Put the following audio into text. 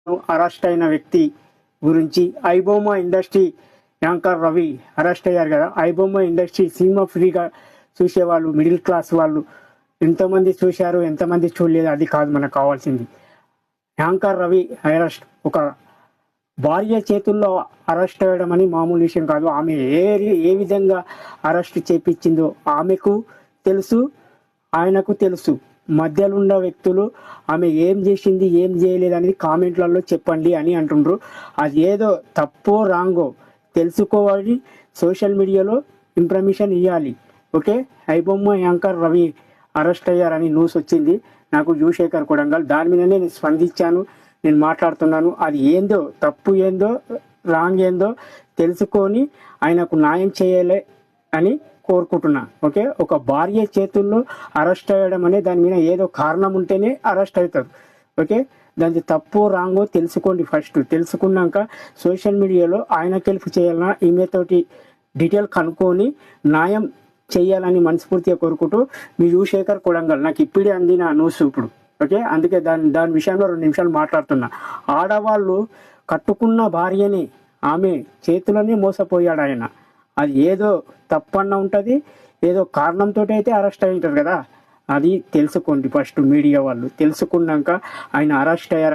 Arrest అయిన వ్యక్తి గురించి iBomma industry anchor Ravi arrest అయ్యారు కదా. ఐబొమ్మ ఇండస్ట్రీ సినిమా ఫ్రీగా చూసేవాళ్ళు, మిడిల్ క్లాస్ వాళ్ళు ఎంతమంది చూశారు, ఎంతమంది చూడలేదు, అది కాదు మనకు కావాల్సింది. యాంకర్ రవి అరెస్ట్, ఒక భార్య చేతుల్లో అరెస్ట్ అయ్యడం అని మామూలు విషయం కాదు. ఆమె ఏ విధంగా అరెస్ట్ చేపించిందో ఆమెకు తెలుసు, ఆయనకు తెలుసు. మధ్యలో ఉన్న వ్యక్తులు ఆమె ఏం చేసింది ఏం చేయలేదు అనేది కామెంట్లలో చెప్పండి అని అంటుండ్రు. అది ఏదో తప్పో రాంగో తెలుసుకోవాలి, సోషల్ మీడియాలో ఇన్ఫర్మేషన్ ఇవ్వాలి. Okay, iBomma anchor Ravi arrest అయ్యారని న్యూస్ వచ్చింది నాకు, యువశేఖర్ కొడంగల్. దాని మీదనే నేను స్పందించాను, నేను మాట్లాడుతున్నాను. అది ఏందో, తప్పు ఏందో రాంగ్ ఏందో తెలుసుకొని ఆయనకు న్యాయం చేయాలి అని కోరుకుంటున్నా. ఓకే, ఒక భార్య చేతుల్లో అరెస్ట్ అయ్యడం అనే దాని మీద ఏదో కారణం ఉంటేనే అరెస్ట్ అవుతారు. ఓకే, దాని తప్పు రాంగో తెలుసుకోండి. ఫస్ట్ తెలుసుకున్నాక సోషల్ మీడియాలో ఆయనకి హెల్ప్ చేయాలన్నా ఈమెతోటి డీటెయిల్ కనుక్కొని న్యాయం చేయాలని మనస్ఫూర్తిగా కోరుకుంటూ మీ యువశేఖర్ కొడంగల్. నాకు ఇప్పుడే అందిన న్యూస్ ఇప్పుడు. ఓకే, అందుకే దాని విషయంలో 2 నిమిషాలు మాట్లాడుతున్నా. ఆడవాళ్ళు కట్టుకున్న భార్యని ఆమె చేతులనే మోసపోయాడు ఆయన. అది ఏదో తప్పన్న ఉంటుంది, ఏదో కారణంతో అయితే అరెస్ట్ అయి ఉంటారు కదా. అది తెలుసుకోండి ఫస్ట్ మీడియా వాళ్ళు. తెలుసుకున్నాక ఆయన అరెస్ట్ అయ్యారు.